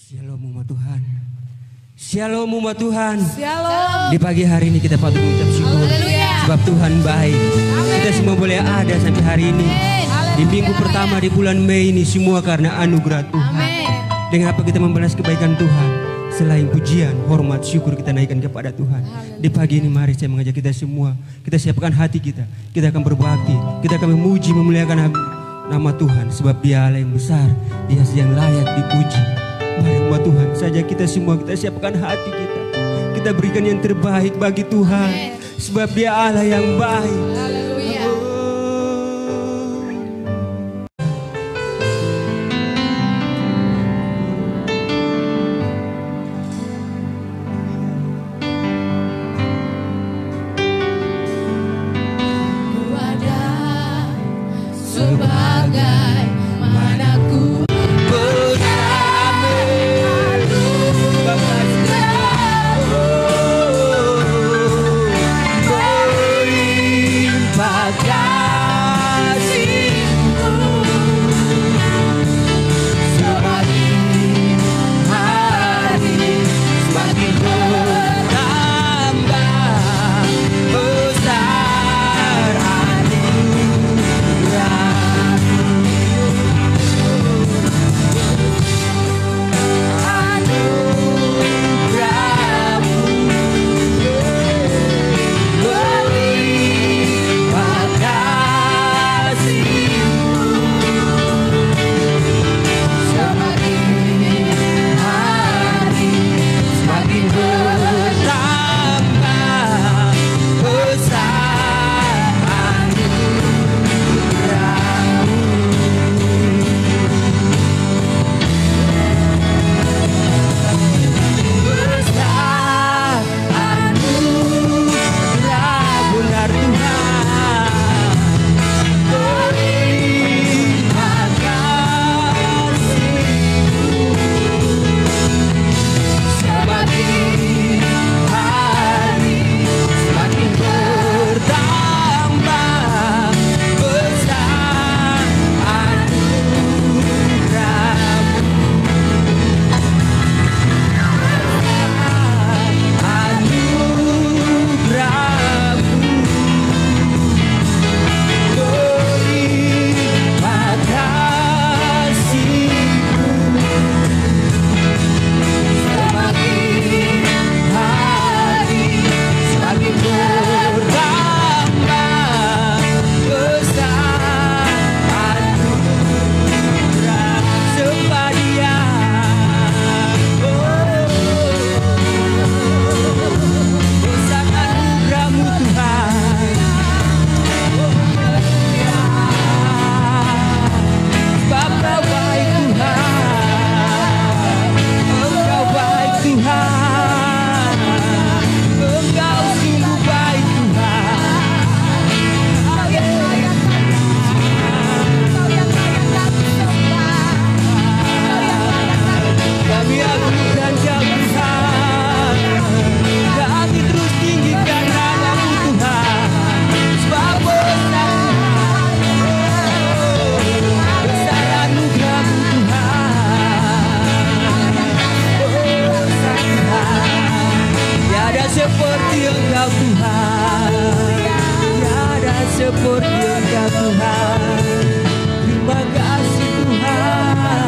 Shalom umat Tuhan. Shalom umat Tuhan. Shalom. Di pagi hari ini kita patut mengucap syukur. Haleluya. Sebab Tuhan baik. Amin. Kita semua boleh ada sampai hari ini. Amin. Di minggu pertama di bulan Mei ini semua karena anugerah Tuhan. Amin. Dengan apa kita membalas kebaikan Tuhan? Selain pujian, hormat, syukur kita naikkan kepada Tuhan. Di pagi ini mari saya mengajak kita semua. Kita siapkan hati kita. Kita akan berbakti. Kita akan memuji, memuliakan nama Tuhan. Sebab Dia Allah yang besar. Dia yang layak dipuji. Mari umat Tuhan saja kita semua kita siapkan hati kita. Kita berikan yang terbaik bagi Tuhan. Sebab Dia Allah yang baik. Haleluya. Ku ada sebagai mana ku seperti Engkau Tuhan, tiada seperti Engkau Tuhan. Terima kasih Tuhan,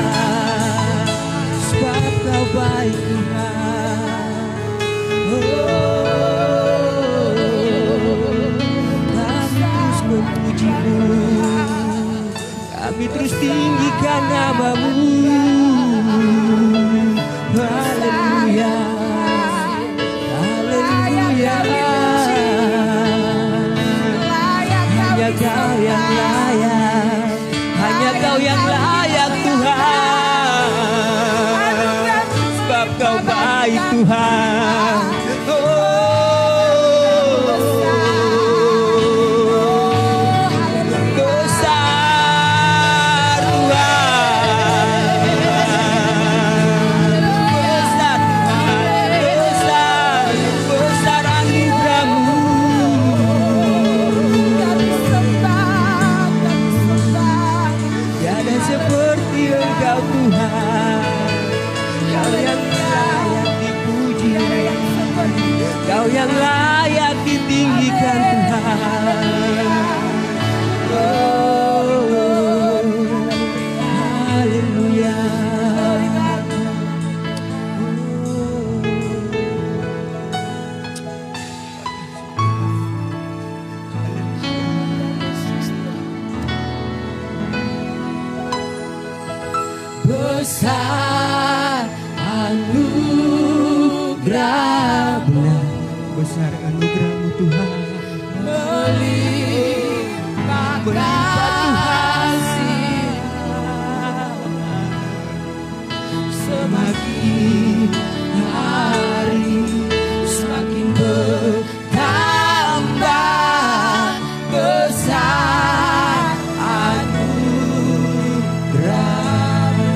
sebab Kau baik Tuhan. Kami terus memuji-Mu, kami terus tinggikan nama-Mu. Haleluya. Hanya Kau yang layak, hanya Kau yang layak Tuhan, sebab Kau baik Tuhan. Seperti Engkau Tuhan, anugerah benar besar anugerah-Mu Tuhan. melimpah kasih, semakin hari semakin bertambah besar anugerah-Mu.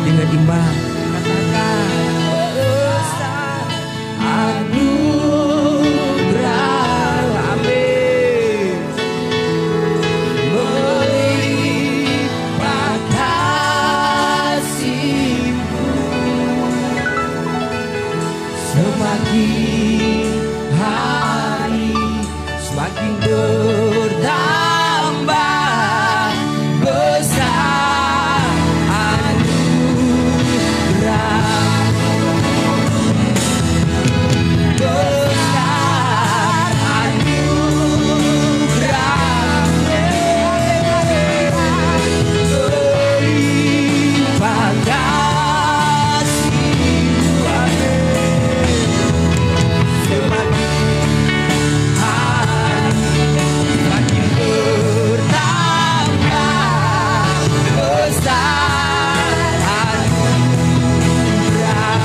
Dengan imbang Katakan besar anugerah, amin. Melimpah kasih-Mu, semakin hari semakin bertambah besar anugerah, besar anugerah, melimpah kasih-Mu, amin. Semakin hari semakin bertambah besar anugerah,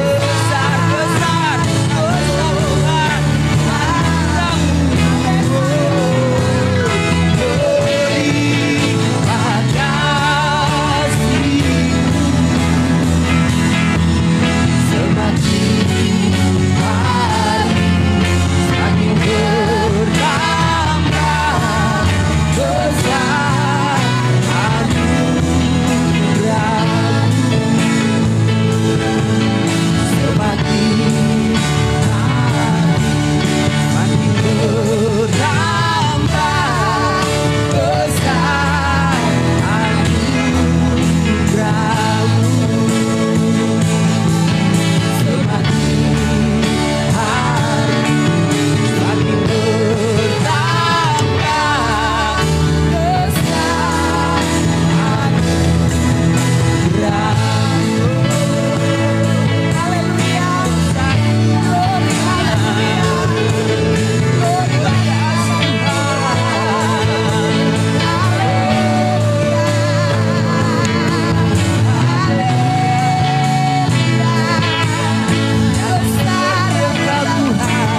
besar Tuhan anugerah-Mu, melimpah kasih-Mu, semakin hari semakin bertambah besar anugerah-Mu, semakin hari semakin bertambah besar anugerah-Mu, semakin hari semakin bertambah besar anugerah-Mu. Haleluya, glory, haleluya, glory pada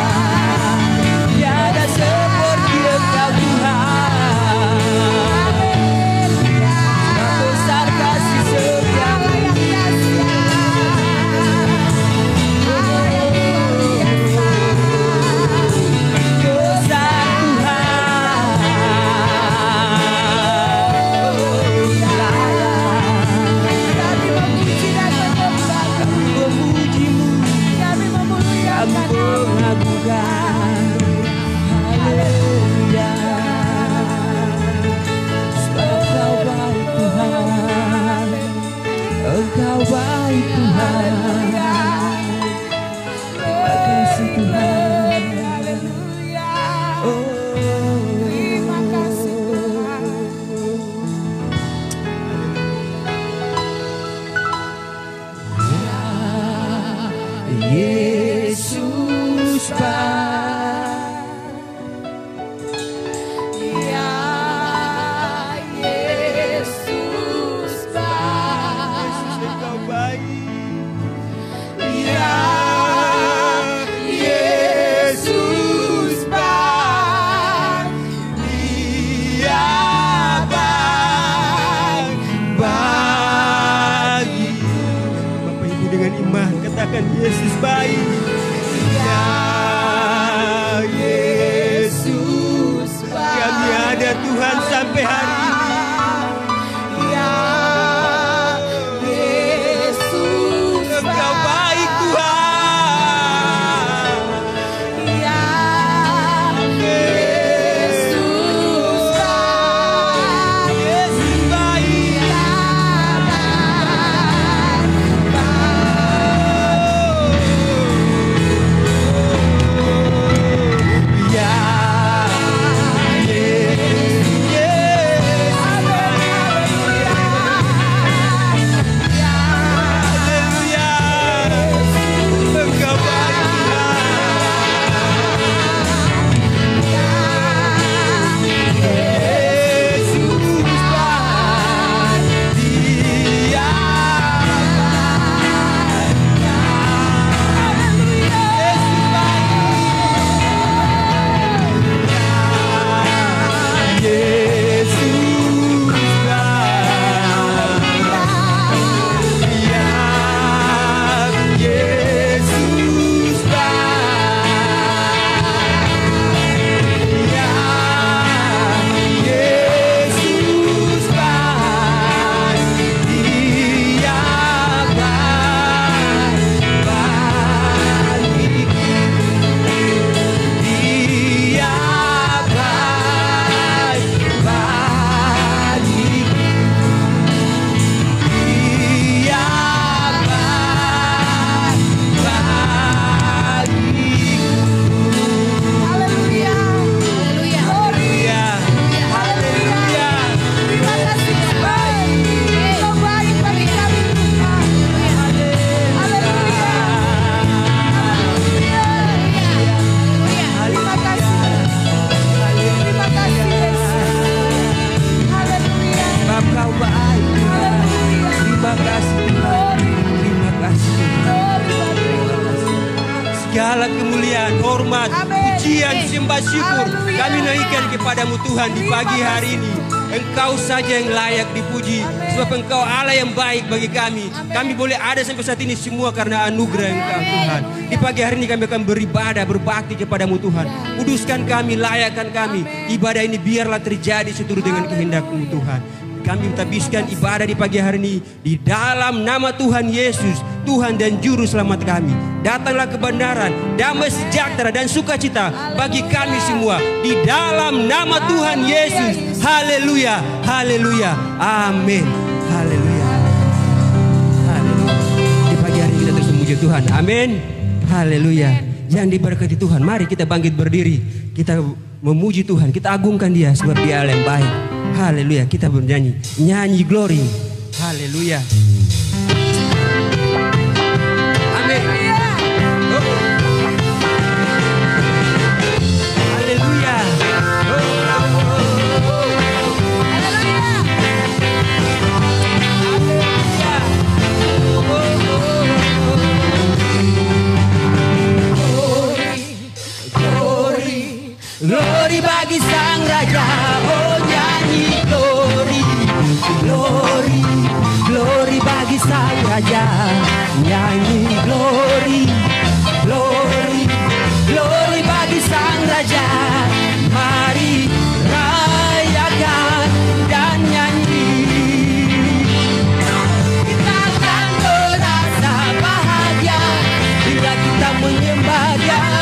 tiada seperti Engkau Tuhan, besar kasih setiamu, besar Tuhan, kami mengagungkan, haleluya. Sebab Engkau baik Tuhan, terima kasih Tuhan, oh terima kasih Tuhan. Yesus Ya Yesus Engkau baik. Ya Yesus Dia bagi. Bapak Ibu dengan iman katakan Yesus baik. Ya Yesus Kami ada Tuhan sampai hari ini. Ya Yesus Engkau baik Tuhan. Ya Yesus Yesus baik. hormat, pujian, sembah syukur kami naikkan kepadamu Tuhan di pagi hari ini. Engkau saja yang layak dipuji, sebab Engkau Allah yang baik bagi kami. Kami boleh ada sampai saat ini semua karena anugerah Engkau Tuhan. Di pagi hari ini kami akan beribadah, berbakti kepadamu Tuhan. Kuduskan kami, layakkan kami. Ibadah ini biarlah terjadi seturut dengan kehendak-Mu Tuhan. Kami mentabiskan ibadah di pagi hari ini di dalam nama Tuhan Yesus, Tuhan dan Juru Selamat kami. Datanglah kebenaran, damai sejahtera dan sukacita bagi kami semua di dalam nama Tuhan Yesus. Haleluya, haleluya, amin. Haleluya, haleluya. Di pagi hari ini kita terus memuji Tuhan, amin. Haleluya. Yang diberkati Tuhan, mari kita bangkit berdiri. Kita memuji Tuhan, kita agungkan Dia sebab Dia Allah yang baik. Haleluya, kita bernyanyi, nyanyi glory. Haleluya. Amin. Haleluya. Glory bagi Sang Raja, oh nyanyi glory, glory, glory bagi Sang Raja, nyanyi glory, glory, glory bagi Sang Raja, mari rayakan dan nyanyi. Kita akan merasa bahagia bila kita menyembah Dia.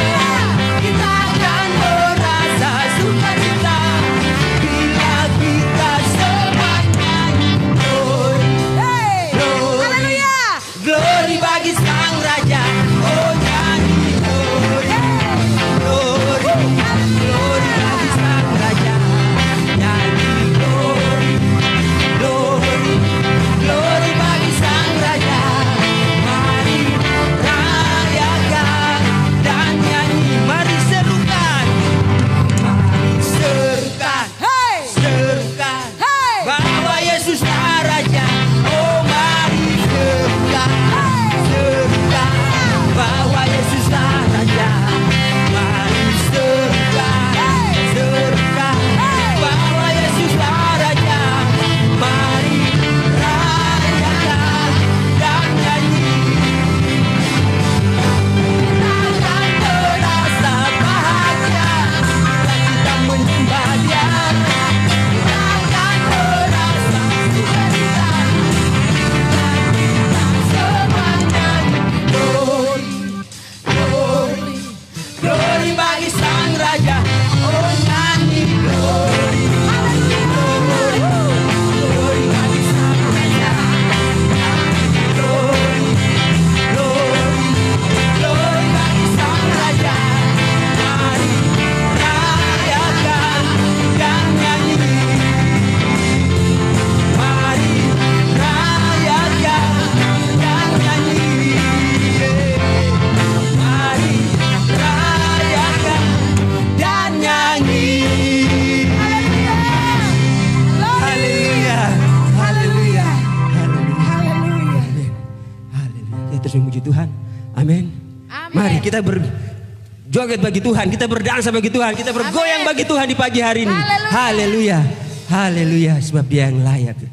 Kita berjoget bagi Tuhan, kita berdansa bagi Tuhan, kita bergoyang bagi Tuhan di pagi hari ini. Haleluya, haleluya, sebab Dia yang layak. Amin.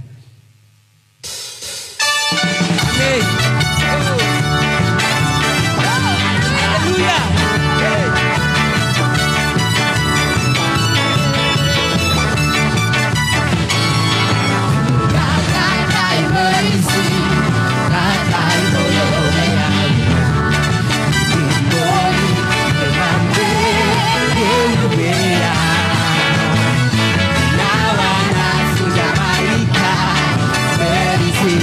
Haleluya. Nawana sudah baikkan berisi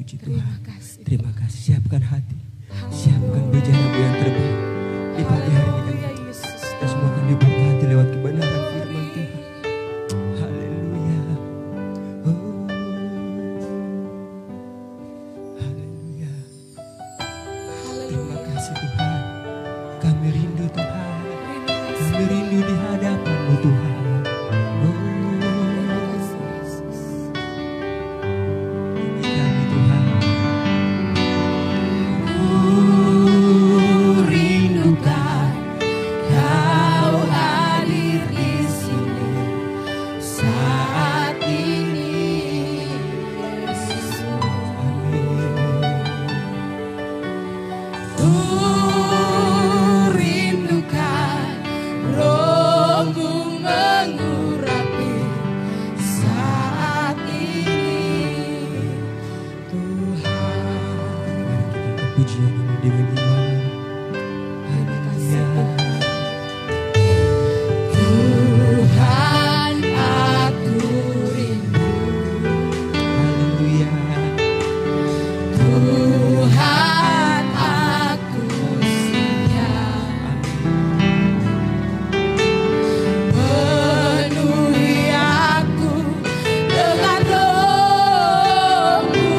puji Tuhan. Terima kasih. Siapkan hati. Siapkan bejana-Bu yang terbaik. Di pagi hari ini kita semua akan diberkati lewat kebenaran firman Tuhan. Haleluya. Oh. Haleluya. Terima kasih Tuhan. Kami rindu Tuhan. Kami rindu di hadapan-Mu Tuhan. Pujian ini dengan iman. Haleluya. Tuhan aku rindu. Haleluya. Tuhan aku siap. Penuhi aku dengan roh-Mu.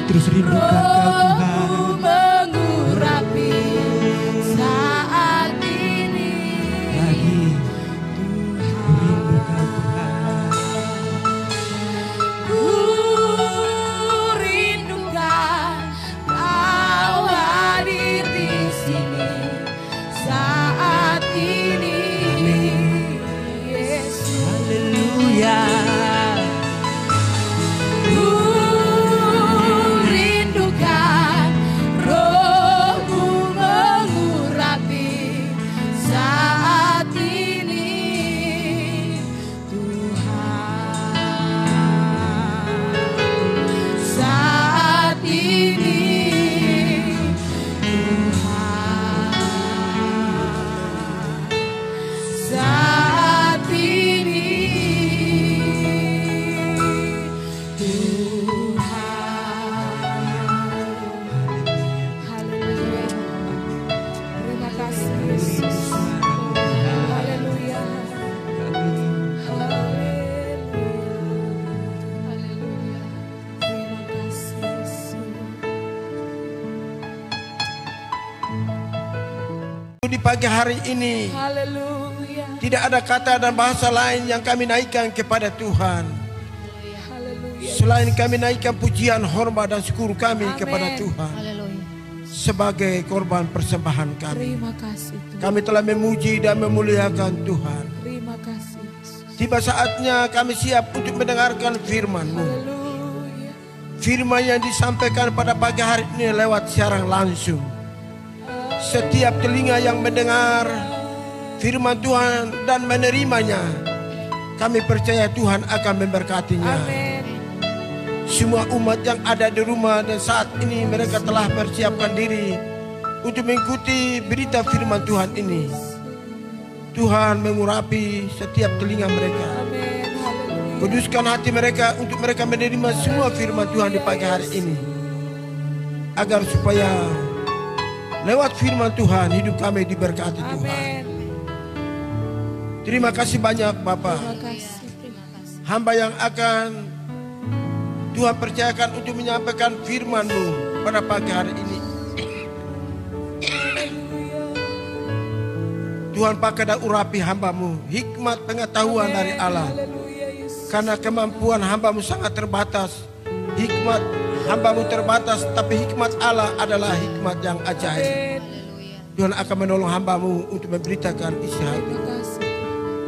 terus rindukan Kau Tuhan. Mengurapi saat ini. Lagi ku rindukan Tuhan. Ku rindukan Kau hadir di sini saat ini. Yesus. Haleluya. Ku rindukan Di pagi hari ini, Haleluya. tidak ada kata dan bahasa lain yang kami naikkan kepada Tuhan Haleluya. selain kami naikkan pujian, hormat dan syukur kami Amin. kepada Tuhan Haleluya. sebagai korban persembahan kami. Terima kasih Tuhan. Kami telah memuji dan memuliakan Tuhan. Terima kasih Yesus. Tiba saatnya kami siap untuk mendengarkan firman-Mu. Haleluya. Firman yang disampaikan pada pagi hari ini lewat siaran langsung. Setiap telinga yang mendengar firman Tuhan dan menerimanya, kami percaya Tuhan akan memberkatinya. Amin. Semua umat yang ada di rumah dan saat ini mereka telah mempersiapkan diri untuk mengikuti berita firman Tuhan ini. Tuhan mengurapi setiap telinga mereka. Amin. Haleluya. Kuduskan hati mereka untuk mereka menerima semua firman Tuhan di pagi hari ini. Agar supaya lewat firman Tuhan hidup kami diberkati Tuhan. Amin. Terima kasih banyak Bapak. Terima kasih. Hamba yang akan Tuhan percayakan untuk menyampaikan firman-Mu pada pagi hari ini. Tuhan pakai dan urapi hamba-Mu, hikmat pengetahuan dari Allah. Haleluya Yesus. Karena kemampuan hamba-Mu sangat terbatas. Hikmat hamba-Mu terbatas, tapi hikmat Allah adalah hikmat yang ajaib. Tuhan akan menolong hamba-Mu untuk memberitakan isi hati. Terima kasih.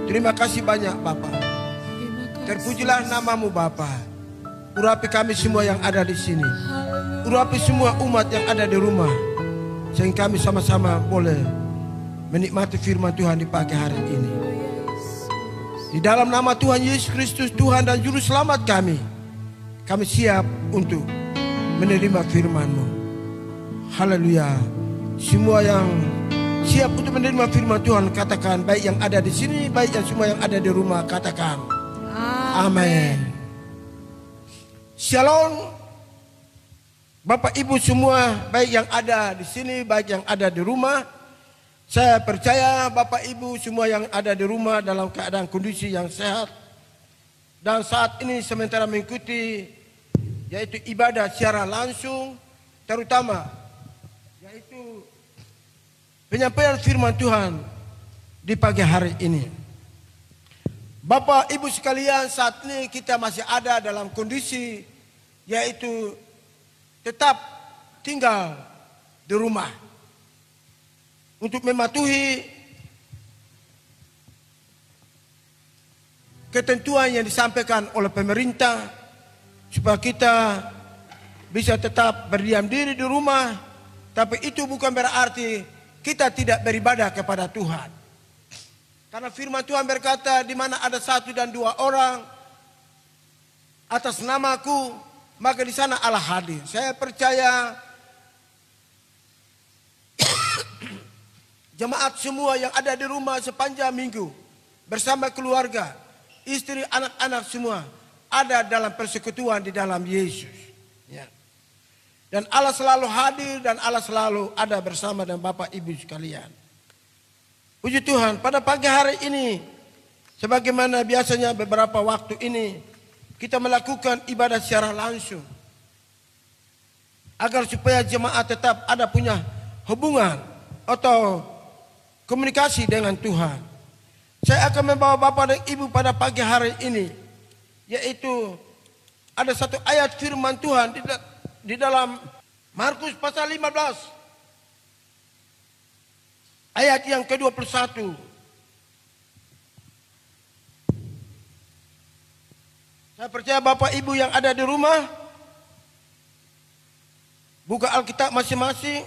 Terima kasih banyak Bapa. Terima kasih. Terpujilah nama-Mu Bapa. Urapi kami semua yang ada di sini. Haleluya. Urapi semua umat yang ada di rumah. Sehingga kami sama-sama boleh menikmati firman Tuhan di pagi hari ini. Di dalam nama Tuhan Yesus Kristus, Tuhan dan Juru Selamat kami siap untuk menerima firman-Mu. Haleluya. Semua yang siap untuk menerima firman Tuhan katakan, baik yang ada di sini, baik yang semua yang ada di rumah katakan. Amin. Shalom. Bapak Ibu semua, baik yang ada di sini, baik yang ada di rumah. Saya percaya Bapak Ibu semua yang ada di rumah dalam keadaan kondisi yang sehat. Dan saat ini sementara mengikuti yaitu ibadah secara langsung, terutama yaitu penyampaian firman Tuhan di pagi hari ini. Bapak Ibu sekalian, saat ini kita masih ada dalam kondisi yaitu tetap tinggal di rumah untuk mematuhi ketentuan yang disampaikan oleh pemerintah supaya kita bisa tetap berdiam diri di rumah, tapi itu bukan berarti kita tidak beribadah kepada Tuhan. Karena firman Tuhan berkata, di mana ada 1 dan 2 orang atas namaku, maka di sana Allah hadir. Saya percaya jemaat semua yang ada di rumah sepanjang minggu bersama keluarga, istri, anak-anak semua ada dalam persekutuan di dalam Yesus. Ya. Dan Allah selalu hadir dan Allah selalu ada bersama dengan Bapak Ibu sekalian. Puji Tuhan, pada pagi hari ini, sebagaimana biasanya beberapa waktu ini, kita melakukan ibadah secara langsung. Agar supaya jemaat tetap ada punya hubungan atau komunikasi dengan Tuhan. Saya akan membawa Bapak dan Ibu pada pagi hari ini, yaitu ada satu ayat firman Tuhan di dalam Markus pasal 15 ayat yang ke-21. Saya percaya Bapak Ibu yang ada di rumah buka Alkitab masing-masing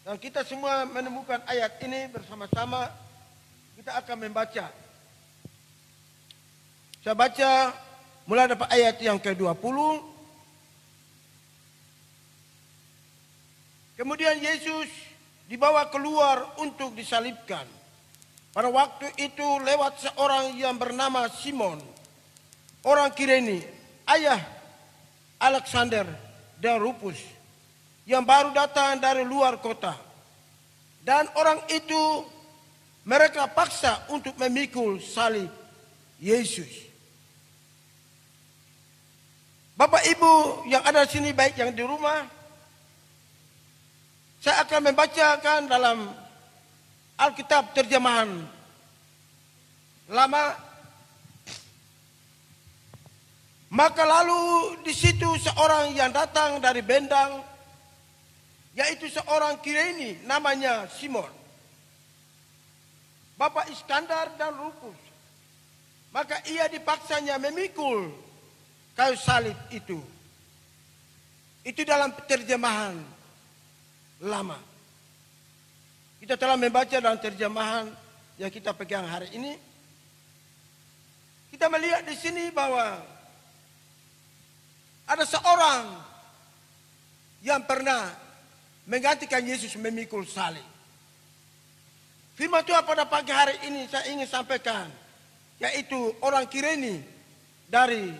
dan kita semua menemukan ayat ini bersama-sama. Kita akan membaca. Saya baca mulai dapat ayat yang ke-20. Kemudian Yesus dibawa keluar untuk disalibkan. Pada waktu itu lewat seorang yang bernama Simon, orang Kireni, ayah Alexander dan Rufus, yang baru datang dari luar kota. Dan orang itu mereka paksa untuk memikul salib Yesus. Bapak Ibu yang ada di sini, baik yang di rumah, saya akan membacakan dalam Alkitab terjemahan lama. Maka lalu di situ seorang yang datang dari Bendang, yaitu seorang Kireni namanya Simon, Bapak Iskandar dan Rufus. Maka ia dipaksanya memikul kayu salib itu. Itu dalam terjemahan lama. Kita telah membaca dalam terjemahan yang kita pegang hari ini. Kita melihat di sini bahwa ada seorang yang pernah menggantikan Yesus memikul salib. Firman Tuhan pada pagi hari ini saya ingin sampaikan, yaitu orang Kireni dari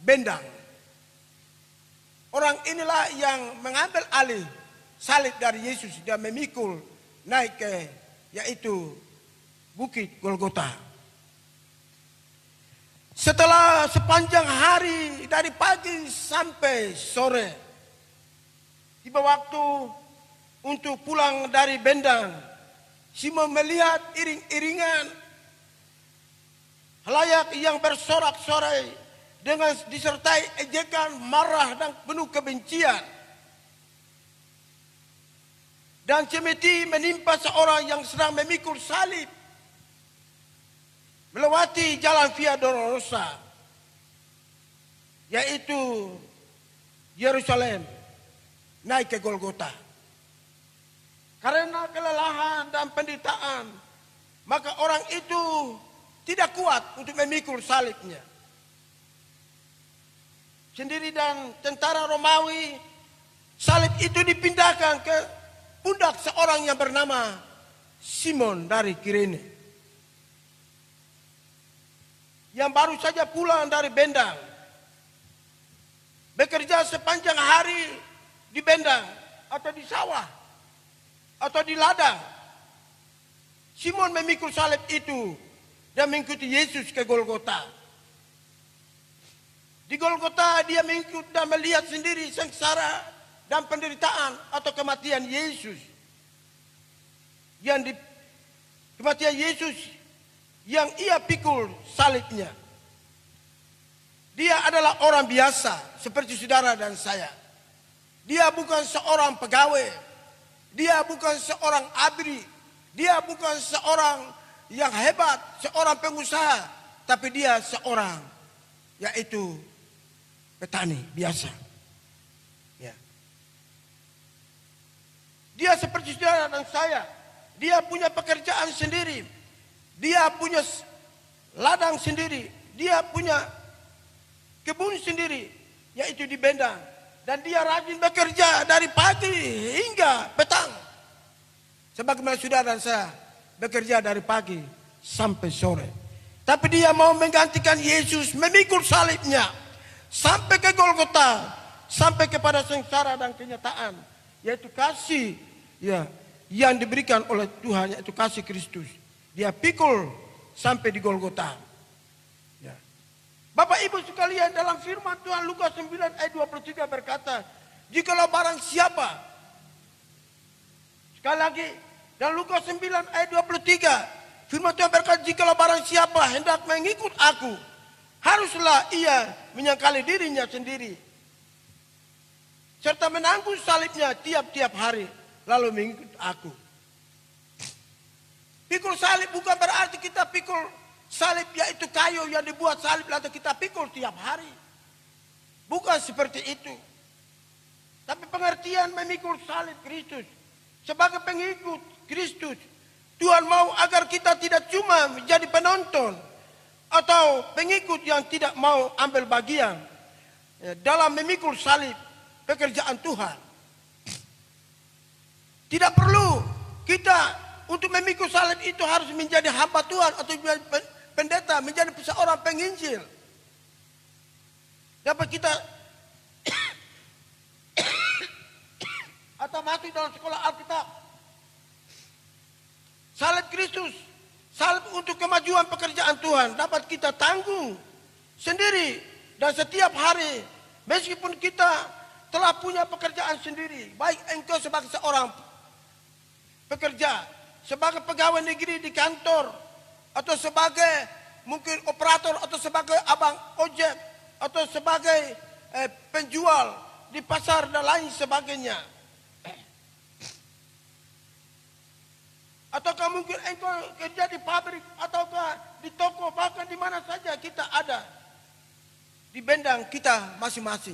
Bendang. Orang inilah yang mengambil alih salib dari Yesus dan memikul naik ke yaitu Bukit Golgota. Setelah sepanjang hari dari pagi sampai sore, tiba waktu untuk pulang dari Bendang, Simon melihat iring-iringan halayak yang bersorak-sorai dengan disertai ejekan, marah dan penuh kebencian. Dan cemeti menimpa seorang yang sedang memikul salib melewati jalan Via Dolorosa, yaitu Yerusalem, naik ke Golgota. Karena kelelahan dan penderitaan, maka orang itu tidak kuat untuk memikul salibnya sendiri, dan tentara Romawi salib itu dipindahkan ke pundak seorang yang bernama Simon dari Kirene, yang baru saja pulang dari Bendang, bekerja sepanjang hari di Bendang atau di sawah atau di ladang. Simon memikul salib itu dan mengikuti Yesus ke Golgota. Di Golgota dia mengikuti dan melihat sendiri sengsara dan penderitaan atau kematian Yesus. Kematian Yesus yang ia pikul salibnya. Dia adalah orang biasa seperti saudara dan saya. Dia bukan seorang pegawai. Dia bukan seorang abri. Dia bukan seorang yang hebat, seorang pengusaha. Tapi dia seorang, yaitu petani biasa. Ya. Dia seperti saudara dan saya. Dia punya pekerjaan sendiri. Dia punya ladang sendiri. Dia punya kebun sendiri, yaitu di Bendang. Dan dia rajin bekerja dari pagi hingga petang. Sebagaimana saudara dan saya bekerja dari pagi sampai sore. Tapi dia mau menggantikan Yesus, memikul salibnya sampai ke Golgota, sampai kepada sengsara dan kenyataan, yaitu kasih yang diberikan oleh Tuhan, yaitu kasih Kristus. Dia pikul sampai di Golgota. Ya. Bapak Ibu sekalian, dalam firman Tuhan Lukas 9 ayat 23 berkata, jikalau barang siapa, sekali lagi, dan Lukas 9 ayat 23, firman Tuhan berkata, jikalau barang siapa hendak mengikut aku, haruslah ia menyangkali dirinya sendiri, serta menanggung salibnya tiap-tiap hari, lalu mengikut aku. Pikul salib bukan berarti kita pikul salib yaitu kayu yang dibuat salib lalu kita pikul tiap hari. Bukan seperti itu. Tapi pengertian memikul salib Kristus sebagai pengikut Kristus, Tuhan mau agar kita tidak cuma menjadi penonton atau pengikut yang tidak mau ambil bagian dalam memikul salib pekerjaan Tuhan. Tidak perlu kita untuk memikul salib itu harus menjadi hamba Tuhan atau pendeta, menjadi seorang penginjil. Dapat kita atau masuk dalam sekolah Alkitab. Salib Kristus, salib untuk kemajuan pekerjaan Tuhan dapat kita tanggung sendiri dan setiap hari, meskipun kita telah punya pekerjaan sendiri. Baik engkau sebagai seorang bekerja sebagai pegawai negeri di kantor, atau sebagai mungkin operator, atau sebagai abang ojek, atau sebagai penjual di pasar dan lain sebagainya. Ataukah mungkin engkau kerja di pabrik, ataukah di toko, bahkan di mana saja kita ada, di bendang kita masing-masing,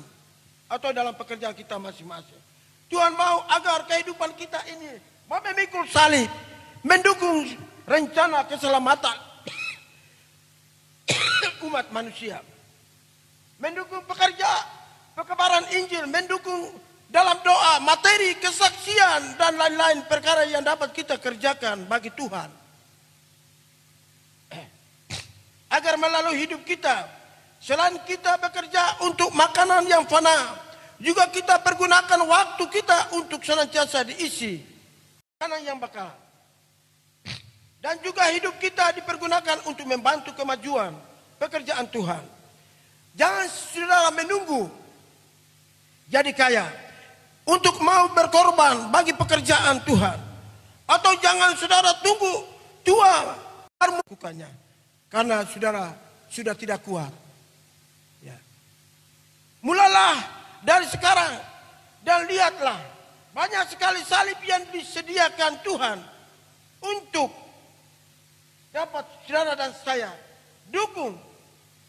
atau dalam pekerjaan kita masing-masing. Tuhan mau agar kehidupan kita ini memikul salib, mendukung rencana keselamatan umat manusia, mendukung pekebaran Injil, mendukung dalam doa, materi, kesaksian, dan lain-lain perkara yang dapat kita kerjakan bagi Tuhan. Agar melalui hidup kita, selain kita bekerja untuk makanan yang fana, juga kita pergunakan waktu kita untuk senantiasa diisi makanan yang bakal. Dan juga hidup kita dipergunakan untuk membantu kemajuan pekerjaan Tuhan. Jangan saudara menunggu jadi kaya untuk mau berkorban bagi pekerjaan Tuhan. Atau jangan saudara tunggu tua baru melakukannya, karena saudara sudah tidak kuat. Ya. Mulalah dari sekarang dan lihatlah, banyak sekali salib yang disediakan Tuhan untuk dapat saudara dan saya dukung,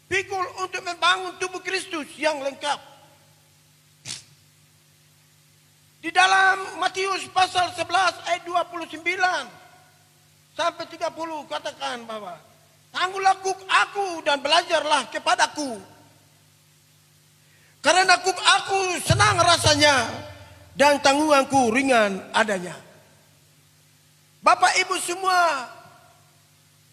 pikul untuk membangun tubuh Kristus yang lengkap. Di dalam Matius pasal 11 ayat 29 sampai 30 katakan bahwa tangguhlah aku dan belajarlah kepadaku, karena aku senang rasanya dan tanggunganku ringan adanya. Bapak Ibu semua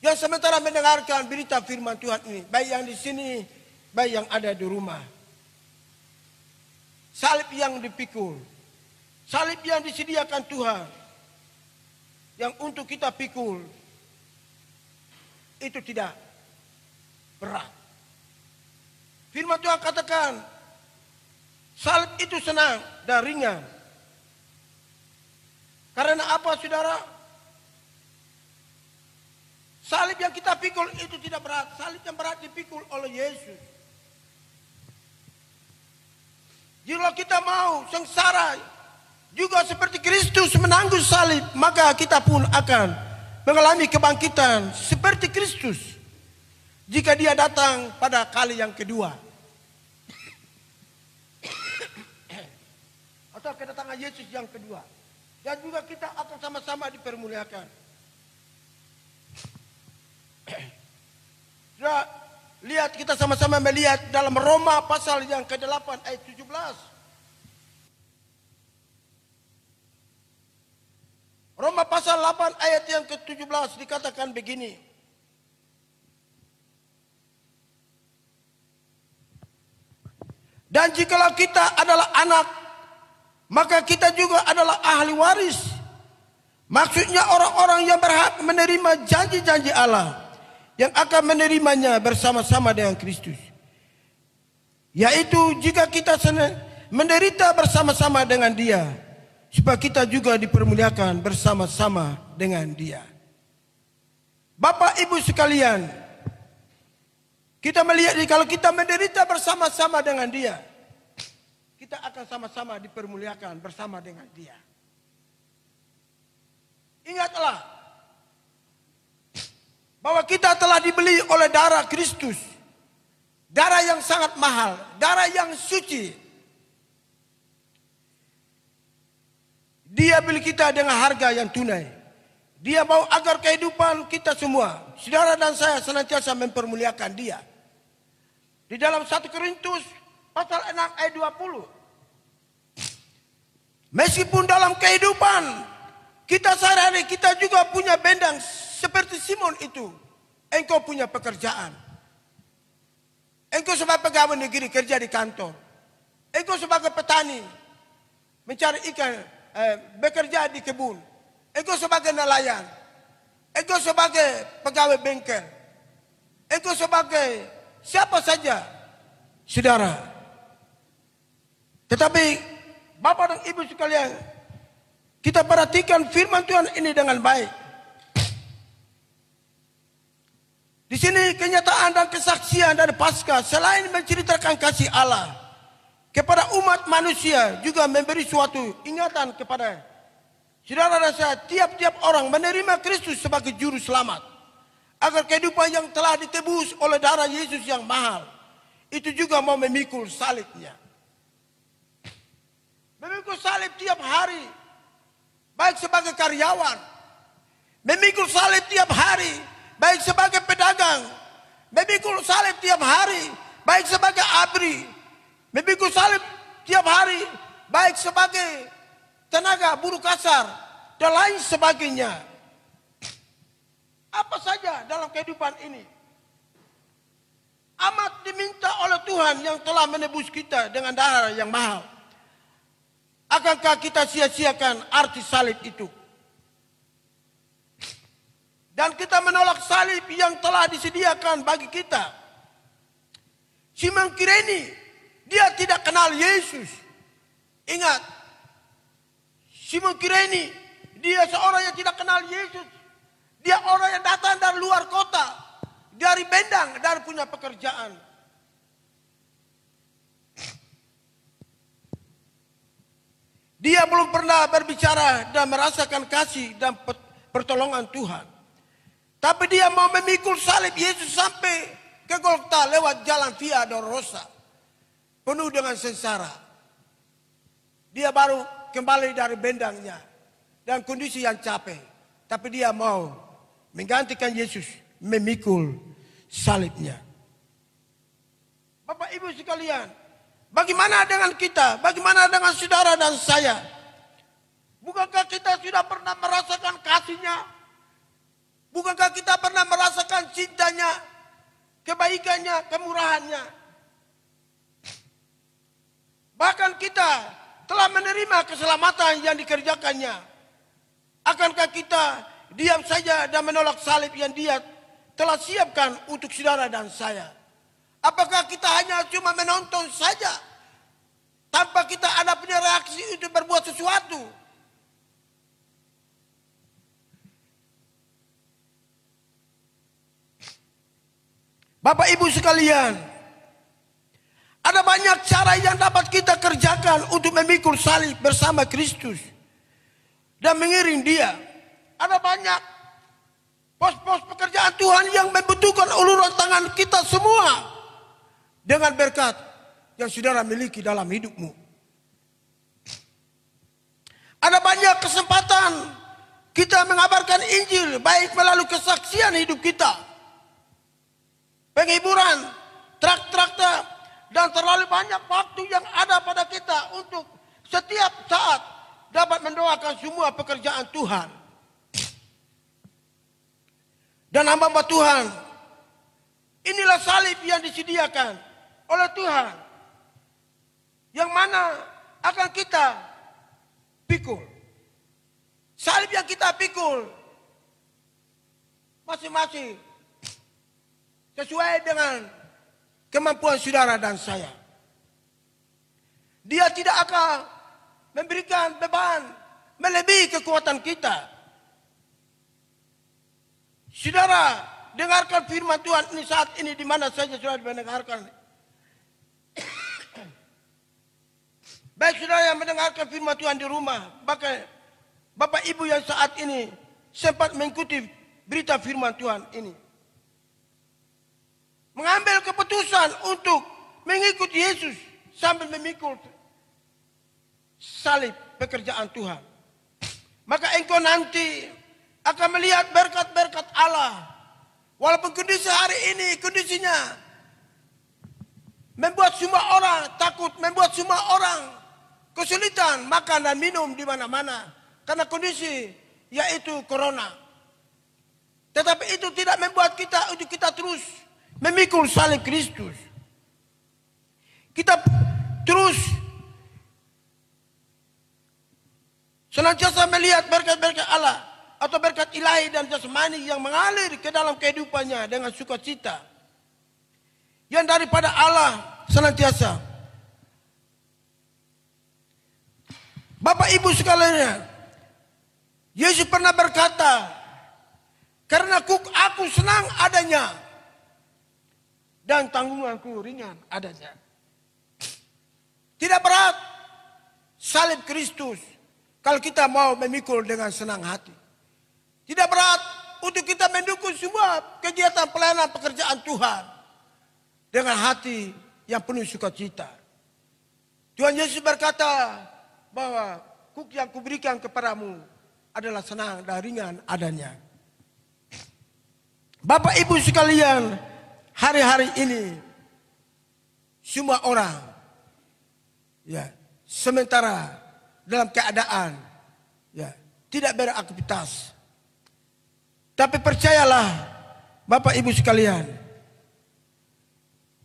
yang sementara mendengarkan berita firman Tuhan ini, baik yang di sini, baik yang ada di rumah, salib yang dipikul, salib yang disediakan Tuhan, yang untuk kita pikul, itu tidak berat. Firman Tuhan katakan, salib itu senang dan ringan. Karena apa saudara? Salib yang kita pikul itu tidak berat. Salib yang berat dipikul oleh Yesus. Jika kita mau sengsara juga seperti Kristus menanggung salib, maka kita pun akan mengalami kebangkitan seperti Kristus jika dia datang pada kali yang kedua. Atau kedatangan Yesus yang kedua. Dan juga kita akan sama-sama dipermuliakan. Sudah lihat, kita sama-sama melihat dalam Roma pasal yang ke-8 ayat 17. Roma pasal 8 ayat yang ke-17 dikatakan begini. Dan jikalau kita adalah anak, maka kita juga adalah ahli waris. Maksudnya orang-orang yang berhak menerima janji-janji Allah, yang akan menerimanya bersama-sama dengan Kristus. Yaitu jika kita menderita bersama-sama dengan Dia, supaya kita juga dipermuliakan bersama-sama dengan Dia. Bapak Ibu sekalian, kita melihat kalau kita menderita bersama-sama dengan Dia, kita akan sama-sama dipermuliakan bersama dengan Dia. Ingatlah bahwa kita telah dibeli oleh darah Kristus, darah yang sangat mahal, darah yang suci. Dia beli kita dengan harga yang tunai. Dia mau agar kehidupan kita semua, saudara dan saya, senantiasa mempermuliakan Dia. Di dalam 1 Korintus pasal 6 ayat 20. Meskipun dalam kehidupan kita sehari-hari kita juga punya bendang seperti Simon itu. Engkau punya pekerjaan. Engkau sebagai pegawai negeri kerja di kantor. Engkau sebagai petani mencari ikan, bekerja di kebun. Engkau sebagai nelayan. Engkau sebagai pegawai bengkel. Engkau sebagai siapa saja, saudara. Tetapi Bapak dan Ibu sekalian, kita perhatikan firman Tuhan ini dengan baik. Di sini kenyataan dan kesaksian dari Paskah selain menceritakan kasih Allah kepada umat manusia, juga memberi suatu ingatan kepada saudara dan saya, tiap-tiap orang menerima Kristus sebagai juru selamat, agar kehidupan yang telah ditebus oleh darah Yesus yang mahal itu juga mau memikul salibnya. Memikul salib tiap hari, baik sebagai karyawan, memikul salib tiap hari, baik sebagai pedagang, memikul salib tiap hari, baik sebagai abri, memikul salib tiap hari, baik sebagai tenaga buruh kasar, dan lain sebagainya. Apa saja dalam kehidupan ini amat diminta oleh Tuhan yang telah menebus kita dengan darah yang mahal. Akankah kita sia-siakan arti salib itu? Dan kita menolak salib yang telah disediakan bagi kita. Simon Kireni, dia tidak kenal Yesus. Ingat, Simon Kireni, dia seorang yang tidak kenal Yesus. Dia orang yang datang dari luar kota, dari Bendang, dan punya pekerjaan. Dia belum pernah berbicara dan merasakan kasih dan pertolongan Tuhan. Tapi dia mau memikul salib Yesus sampai ke Golgota lewat jalan Via Dolorosa, penuh dengan sengsara. Dia baru kembali dari Bendangnya dan kondisi yang capek. Tapi dia mau menggantikan Yesus, memikul salibnya. Bapak Ibu sekalian, bagaimana dengan kita? Bagaimana dengan saudara dan saya? Bukankah kita sudah pernah merasakan kasih-Nya? Bukankah kita pernah merasakan cintanya, kebaikannya, kemurahannya? Bahkan kita telah menerima keselamatan yang dikerjakannya. Akankah kita diam saja dan menolak salib yang Dia telah siapkan untuk saudara dan saya? Apakah kita hanya cuma menonton saja tanpa kita ada punya reaksi untuk berbuat sesuatu? Bapak Ibu sekalian, ada banyak cara yang dapat kita kerjakan untuk memikul salib bersama Kristus dan mengiring Dia. Ada banyak pos-pos pekerjaan Tuhan yang membutuhkan uluran tangan kita semua dengan berkat yang saudara miliki dalam hidupmu. Ada banyak kesempatan kita mengabarkan Injil, baik melalui kesaksian hidup kita, penghiburan, trak-trakta, dan terlalu banyak waktu yang ada pada kita untuk setiap saat dapat mendoakan semua pekerjaan Tuhan. Dan hamba-hamba Tuhan, inilah salib yang disediakan oleh Tuhan, yang mana akan kita pikul. Salib yang kita pikul masing-masing sesuai dengan kemampuan saudara dan saya. Dia tidak akan memberikan beban melebihi kekuatan kita. Saudara, dengarkan firman Tuhan ini saat ini di mana saja saudara mendengarkan. Baik saudara yang mendengarkan firman Tuhan di rumah, bahkan Bapak Ibu yang saat ini sempat mengikuti berita firman Tuhan ini, mengambil keputusan untuk mengikuti Yesus sambil memikul salib pekerjaan Tuhan, maka engkau nanti akan melihat berkat-berkat Allah. Walaupun kondisi hari ini kondisinya membuat semua orang takut, membuat semua orang kesulitan makan dan minum di mana-mana karena kondisi yaitu corona. Tetapi itu tidak membuat kita untuk kita terus memikul salib Kristus. Kita terus senantiasa melihat berkat-berkat Allah atau berkat ilahi dan jasmani yang mengalir ke dalam kehidupannya dengan sukacita yang daripada Allah senantiasa. Bapak Ibu sekalian, Yesus pernah berkata, karena aku senang adanya dan tanggunganku ringan adanya. Tidak berat salib Kristus kalau kita mau memikul dengan senang hati. Tidak berat untuk kita mendukung semua kegiatan pelayanan pekerjaan Tuhan dengan hati yang penuh sukacita. Tuhan Yesus berkata bahwa kuk yang kuberikan kepadamu adalah senang dan ringan adanya. Bapak Ibu sekalian, hari-hari ini semua orang sementara dalam keadaan tidak beraktivitas. Tapi percayalah Bapak Ibu sekalian,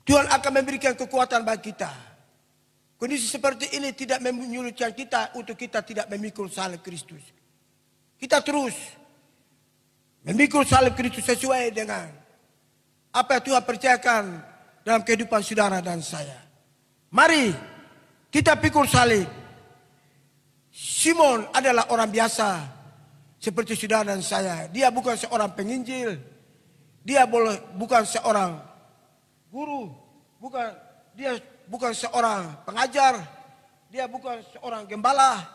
Tuhan akan memberikan kekuatan bagi kita. Kondisi seperti ini tidak menyulitkan kita untuk kita tidak memikul salib Kristus. Kita terus memikul salib Kristus sesuai dengan apa yang Tuhan percayakan dalam kehidupan saudara dan saya. Mari kita pikul salib. Simon adalah orang biasa seperti saudara dan saya. Dia bukan seorang penginjil. Dia bukan seorang guru. Dia bukan seorang pengajar. Dia bukan seorang gembala.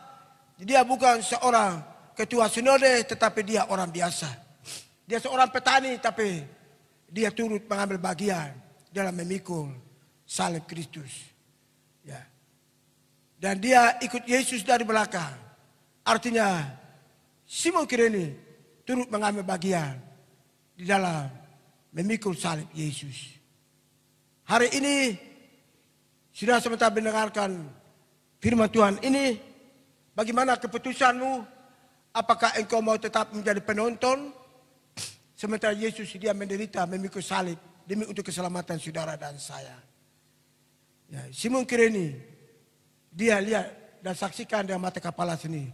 Dia bukan seorang ketua sinode, tetapi dia orang biasa. Dia seorang petani, tapi dia turut mengambil bagian dalam memikul salib Kristus. Dan dia ikut Yesus dari belakang. Artinya Simon Kireni turut mengambil bagian di dalam memikul salib Yesus. Hari ini sudah sebentar mendengarkan firman Tuhan ini. Bagaimana keputusanmu? Apakah engkau mau tetap menjadi penonton? Sementara Yesus dia menderita memikul salib demi untuk keselamatan saudara dan saya. Simon Kireni, dia lihat dan saksikan dengan mata kepala sendiri.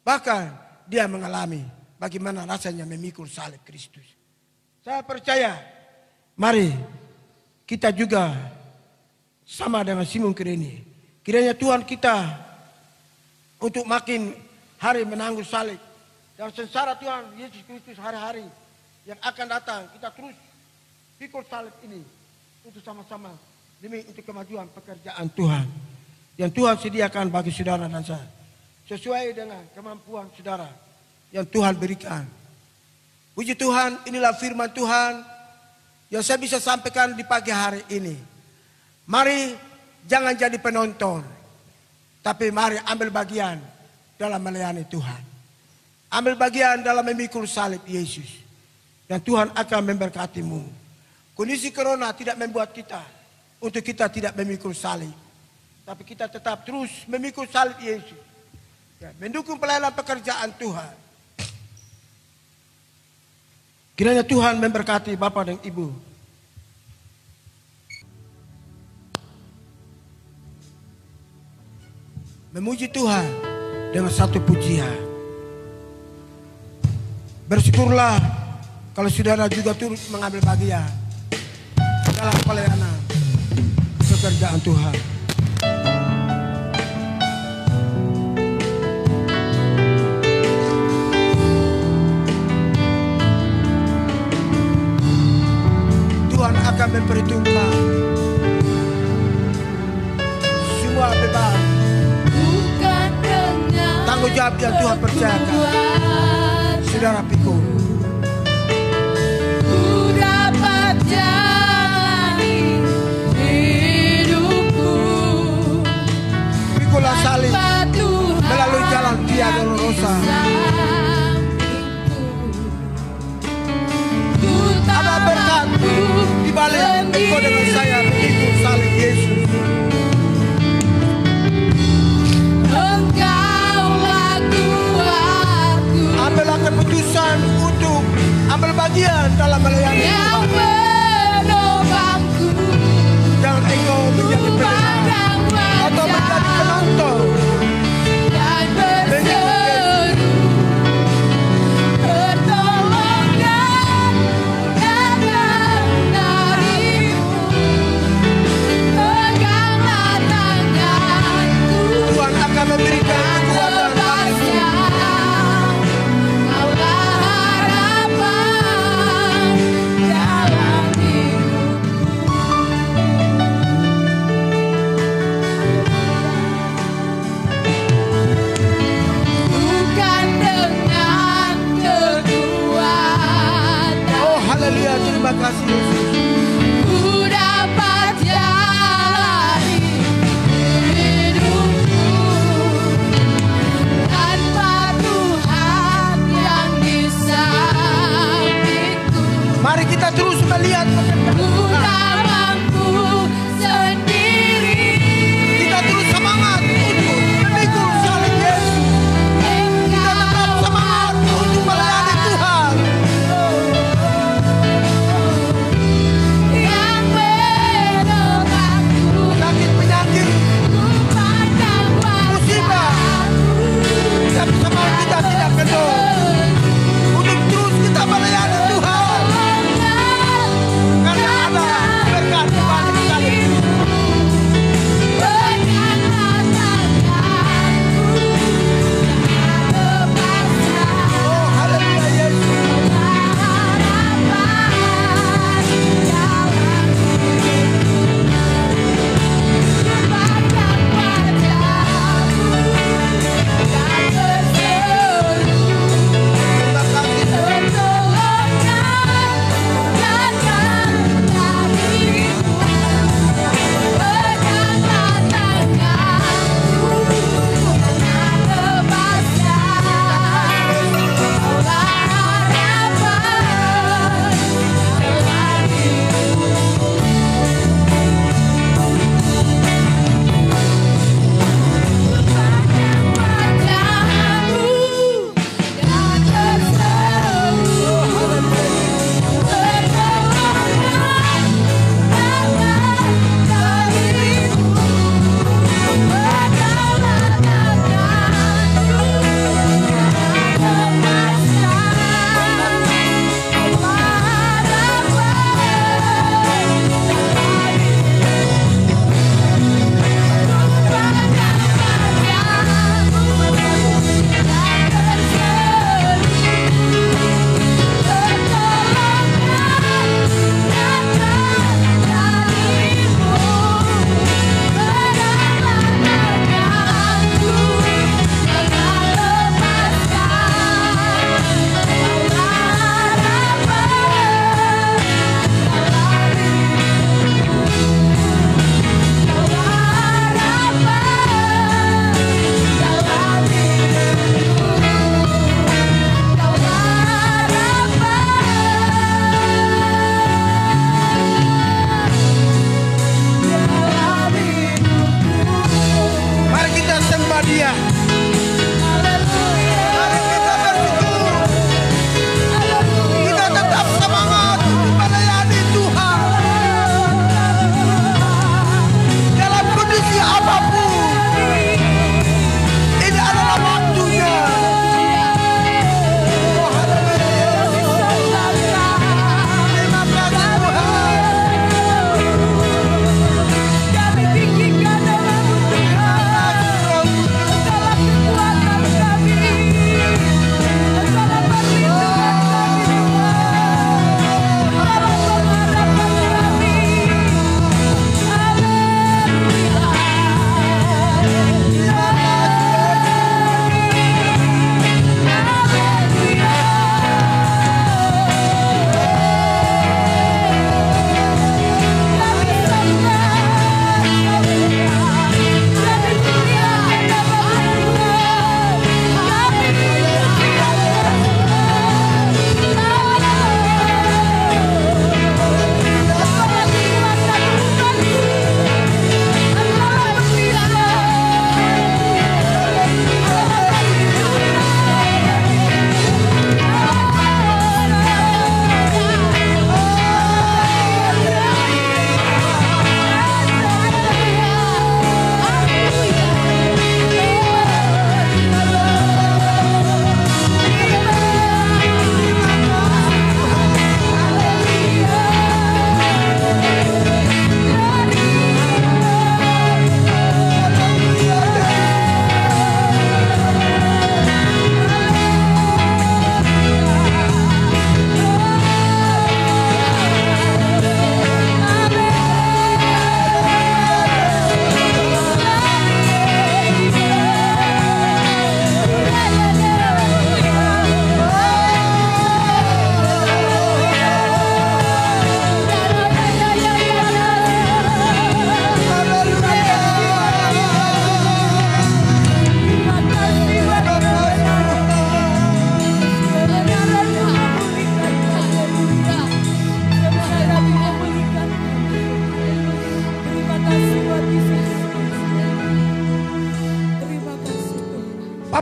Bahkan dia mengalami bagaimana rasanya memikul salib Kristus. Saya percaya, mari kita juga sama dengan Simon Kireni. Kiranya Tuhan kita untuk makin hari menanggung salib dan sengsara Tuhan Yesus Kristus hari-hari yang akan datang, kita terus pikul salib ini untuk sama-sama demi untuk kemajuan pekerjaan Tuhan yang Tuhan sediakan bagi saudara dan saya sesuai dengan kemampuan saudara yang Tuhan berikan. Puji Tuhan, inilah firman Tuhan yang saya bisa sampaikan di pagi hari ini. Mari jangan jadi penonton, tapi mari ambil bagian dalam melayani Tuhan. Ambil bagian dalam memikul salib Yesus. Dan Tuhan akan memberkatimu. Kondisi corona tidak membuat kita untuk kita tidak memikul salib. Tapi kita tetap terus memikul salib Yesus. Mendukung pelayanan pekerjaan Tuhan. Kiranya Tuhan memberkati Bapak dan Ibu. Memuji Tuhan dengan satu pujian. Bersyukurlah kalau saudara juga turut mengambil bagian dalam pelayanan pekerjaan Tuhan. Tuhan akan memperhitungkan semua beban tanggung jawab yang Tuhan percayakan. Saudara pikul. Ku dapat jalani hidupku. Pikulah salib melalui jalan Via Dolorosa. Ada berkat di balik engkau dengan saya memikul salib Yesus. Ambillah keputusan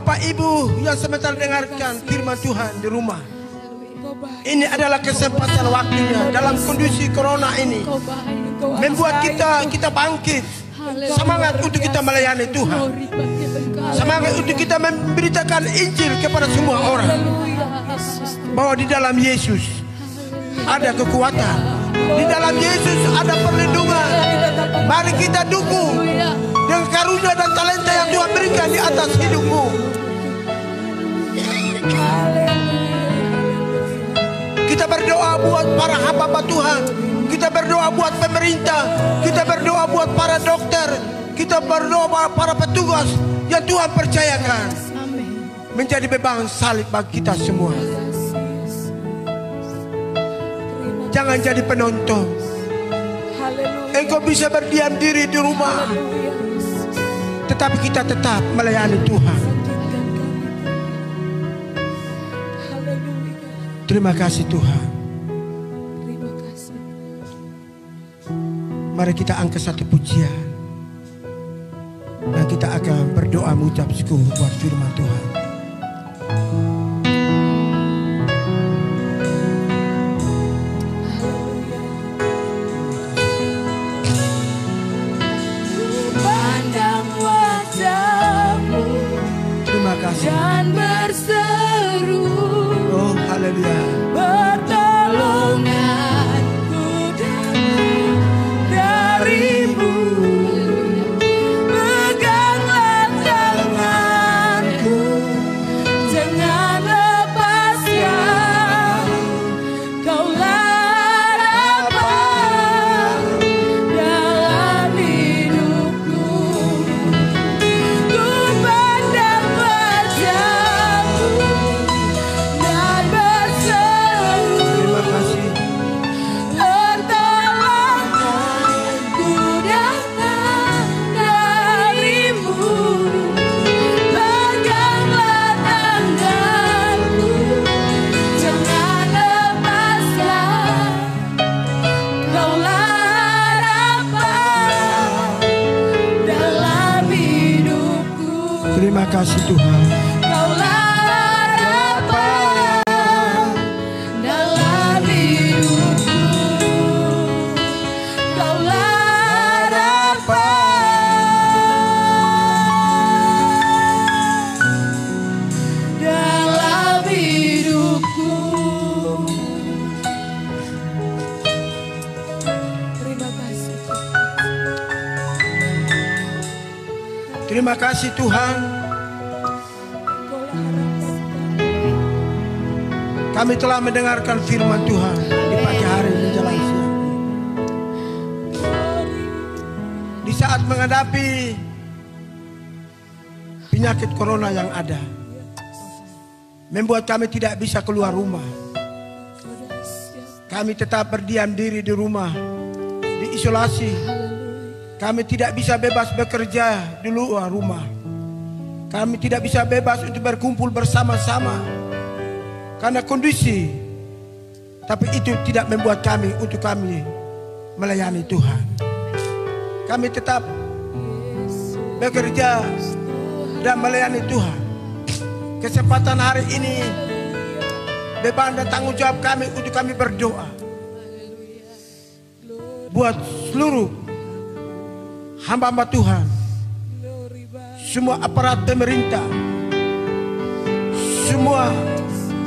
Bapak Ibu yang sebentar dengarkan firman Tuhan di rumah, ini adalah kesempatan waktunya dalam kondisi corona ini membuat kita bangkit, semangat untuk kita melayani Tuhan, semangat untuk kita memberitakan Injil kepada semua orang, bahwa di dalam Yesus ada kekuatan, di dalam Yesus ada perlindungan. Mari kita dukung dengan karunia dan talenta yang Tuhan berikan di atas hidupmu. Kita berdoa buat para hamba Tuhan, kita berdoa buat pemerintah, kita berdoa buat para dokter, kita berdoa buat para petugas yang Tuhan percayakan menjadi beban salib bagi kita semua. Jangan jadi penonton. Engkau bisa berdiam diri di rumah, tetapi kita tetap melayani Tuhan. Terima kasih Tuhan. Mari kita angkat satu pujian dan kita akan berdoa mengucap syukur buat firman Tuhan. Dan berseru, oh haleluya, pertolonganku darimu, peganglah tanganku, jangan lepaskan, kaulah harapan dalam hidupku. terima kasih Tuhan. Kaulah harapan dalam hidupku. Kaulah harapan dalam hidupku. Terima kasih. Terima kasih Tuhan. Kami telah mendengarkan firman Tuhan di pagi hari menjelang siang. Di saat menghadapi penyakit corona yang ada, membuat kami tidak bisa keluar rumah. Kami tetap berdiam diri di rumah, diisolasi. Kami tidak bisa bebas bekerja di luar rumah. Kami tidak bisa bebas untuk berkumpul bersama-sama karena kondisi. Tapi itu tidak membuat kami untuk kami melayani Tuhan. Kami tetap bekerja dan melayani Tuhan. Kesempatan hari ini beban dan tanggung jawab kami untuk kami berdoa buat seluruh hamba-hamba Tuhan, semua aparat pemerintah, semua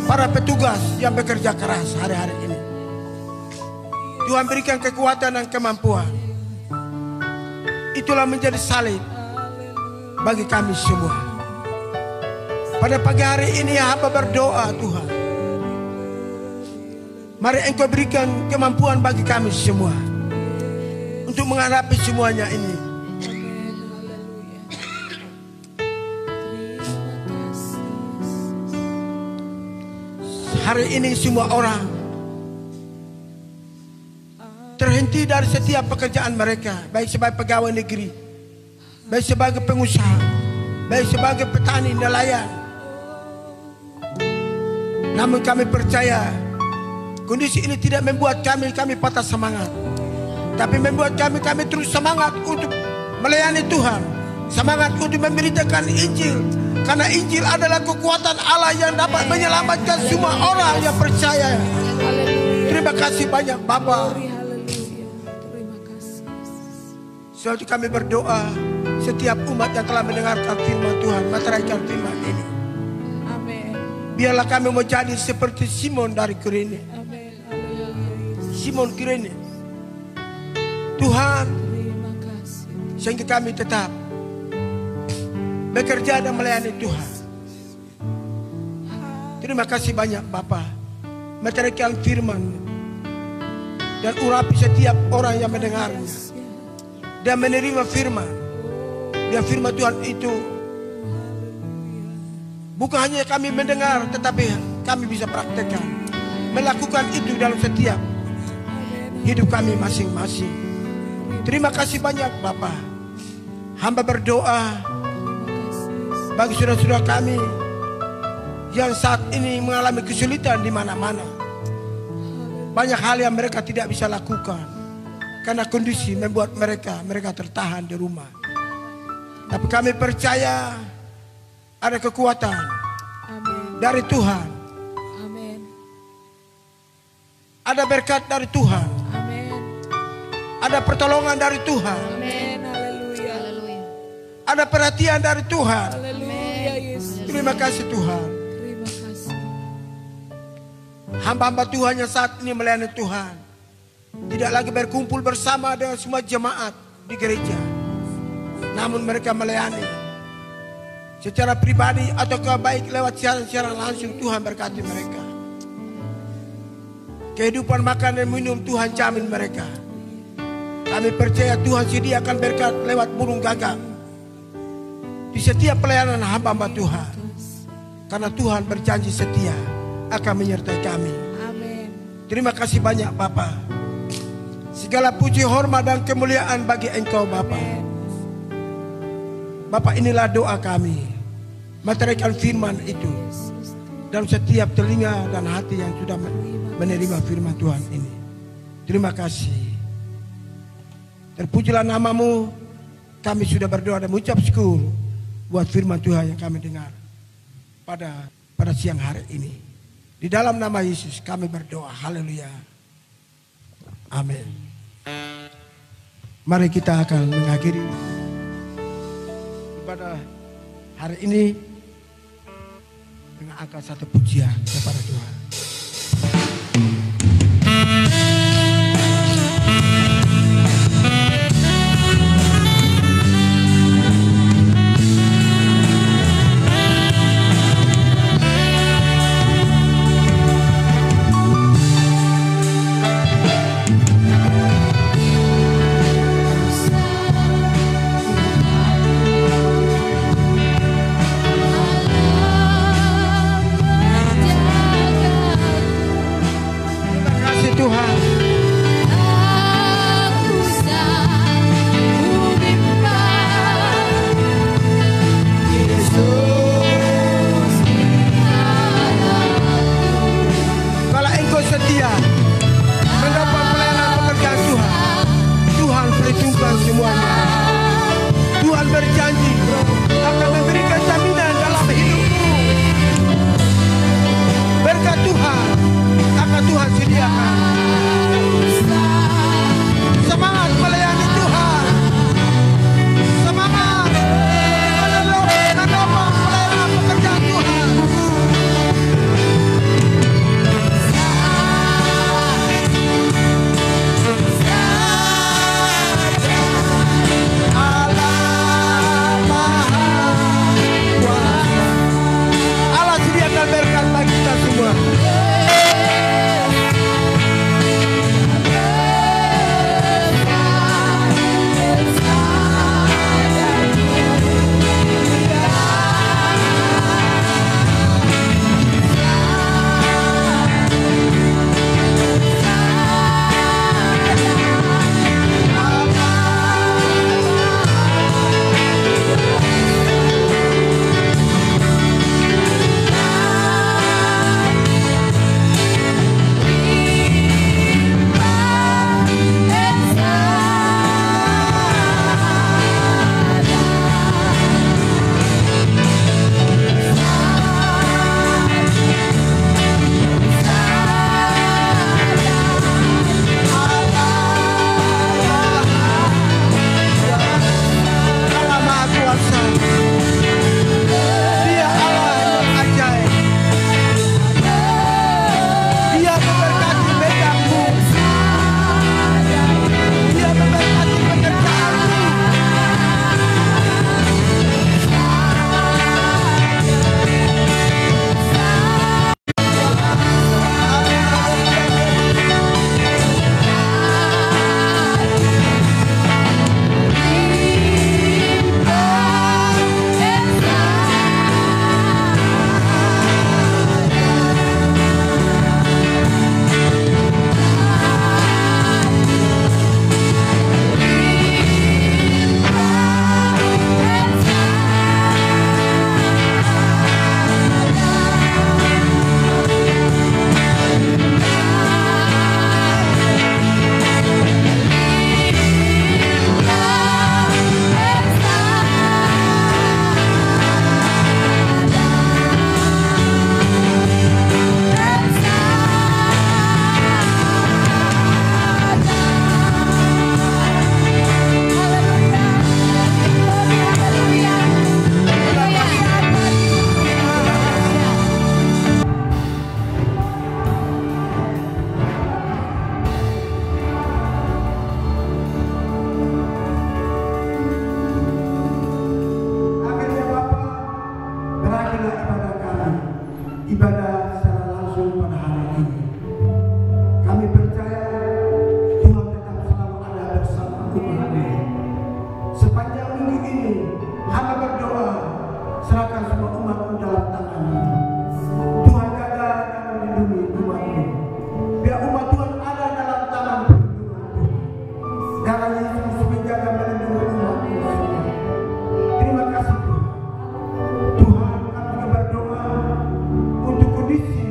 para petugas yang bekerja keras hari-hari ini. Tuhan berikan kekuatan dan kemampuan. Itulah menjadi salib bagi kami semua. Pada pagi hari ini hamba berdoa, Tuhan, mari Engkau berikan kemampuan bagi kami semua untuk menghadapi semuanya ini. Hari ini semua orang terhenti dari setiap pekerjaan mereka, baik sebagai pegawai negeri, baik sebagai pengusaha, baik sebagai petani, nelayan. Namun kami percaya kondisi ini tidak membuat kami patah semangat, tapi membuat kami terus semangat untuk melayani Tuhan, semangat untuk memberitakan Injil, Karena Injil adalah kekuatan Allah yang dapat menyelamatkan semua orang yang percaya. Terima kasih banyak Bapa. Suatu kami berdoa, setiap umat yang telah mendengarkan firman Tuhan, meteraikan firman ini. Amin. Biarlah kami menjadi seperti Simon dari Kirene. Amin. Simon Kirene. Tuhan, Terima kasih. sehingga kami tetap bekerja dan melayani Tuhan. Terima kasih banyak Bapa. Meteraikan firman dan urapi setiap orang yang mendengarnya dan menerima firman. Dan firman Tuhan itu bukan hanya kami mendengar, tetapi kami bisa praktekkan, melakukan itu dalam setiap hidup kami masing-masing. Terima kasih banyak Bapa. Hamba berdoa bagi saudara-saudara kami yang saat ini mengalami kesulitan di mana-mana. Banyak hal yang mereka tidak bisa lakukan karena kondisi membuat mereka tertahan di rumah. Tapi kami percaya ada kekuatan dari Tuhan. Amin. Ada berkat dari Tuhan. Amin. Ada pertolongan dari Tuhan. Amin. Haleluya. Ada perhatian dari Tuhan. Haleluya Yesus. Terima kasih Tuhan. Terima kasih. Hamba-hamba Tuhan yang saat ini melayani Tuhan tidak lagi berkumpul bersama dengan semua jemaat di gereja, namun mereka melayani secara pribadi atau baik lewat siaran-siaran langsung. Tuhan berkati mereka. Kehidupan makan dan minum Tuhan jamin mereka. Kami percaya Tuhan sediakan berkat lewat burung gagak di setiap pelayanan hamba-hamba Tuhan, karena Tuhan berjanji setia akan menyertai kami. Amin. Terima kasih banyak Bapa. Segala puji, hormat dan kemuliaan bagi Engkau Bapa. Bapa, inilah doa kami. Meteraikan firman itu dalam setiap telinga dan hati yang sudah menerima firman Tuhan ini. Terima kasih. Terpujilah nama-Mu. Kami sudah berdoa dan mengucap syukur buat firman Tuhan yang kami dengar pada siang hari ini. Di dalam nama Yesus kami berdoa. Haleluya. Amin. Mari kita akan mengakhiri ibadah hari ini dengan angkat satu pujian kepada Tuhan. ini hamba berdoa, serahkan semua umatmu dalam tangan-Mu. Tuhan jaga dan melindungi umat-Mu. Biar umat Tuhan ada dalam tangan perlindungan Tuhan. Darah Yesus menjaga melindungi umat-Mu. Terima kasih Tuhan. Tuhan, kami juga berdoa untuk kondisi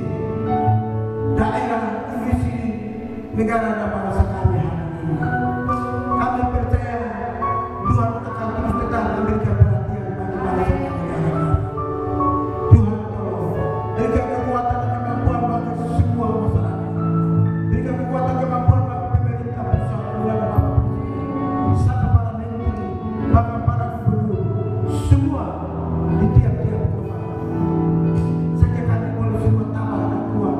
daerah, kondisi negara dan bangsa kami hari ini. Kami percaya Tuhan akan terus tetap memberikan perhatian bagi bangsa dan negara kami. Tuhan tolong berikan kekuatan dan kemampuan bagi semua masyarakat. Berikan kekuatan kemampuan bagi pemerintah pusat dan Bapak Presiden, serta para menteri, bahkan para gubernur, semua di tiap-tiap kota. Sehingga kami boleh semua tabah dan kuat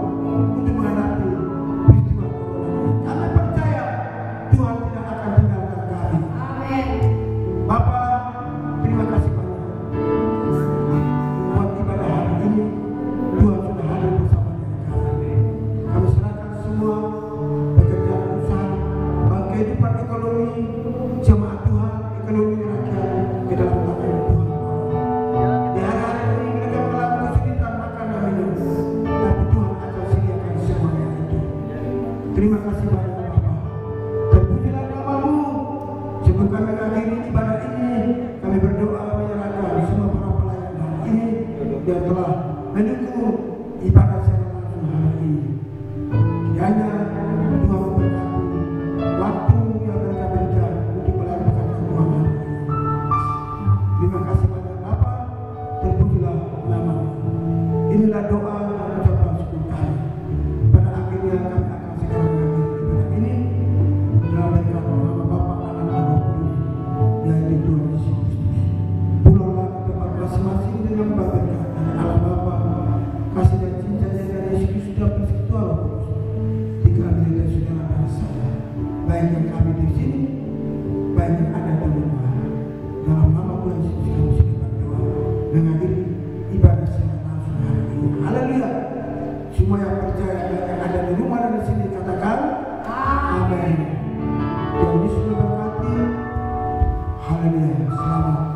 untuk menghadapi peristiwa corona ini. Kami percaya Tuhan tidak akan tinggalkan kami. Amin. Bapak, terima kasih banyak buat ibadah hari ini. Tuhan sudah hadir bersama dengan kami. Kami serahkan semua pekerjaan usaha, kehidupan ekonomi jemaat Tuhan, ekonomi rakyat ke dalam tangan Tuhan. Di hari-hari ini mereka mengalami kesulitan makan dan minum, tapi Tuhan akan sediakan semuanya itu. Terima kasih banyak Bapak. Terpujilah nama-Mu. Sebelum kami mengakhiri ibadah ini, kami berdoa menyerahkan semua para pelayan hari ini yang telah mendukung ibadah secara langsung hari ini. Kiranya Tuhan memberkati waktu yang mereka berikan untuk melakukan Tuhan hari ini. Terima kasih banyak Bapa. Terpujilah nama-Mu. Inilah doa dan ucapan syukur kami. Pada akhirnya kami akan segera mengakhiri ibadah ini dalam nama Bapa, Anak, dan Roh Kudus, yaitu Tuhan Yesus Kristus. Pulanglah ke tempat masing-masing dengan berkat dari Allah Bapa, kasih dan cintanya dari Yesus Kristus dan persekutuan Roh Kudus. Tiga dari saudara dan saya, baik yang kami di sini, baik yang ada di rumah. Dalam nama Tuhan Yesus kami sudah berdoa mengakhiri ibadah secara langsung hari ini. Haleluya. Semua yang percaya baik yang ada di rumah dan di sini katakan amin. Tuhan Yesus memberkati. Haleluya. Selamat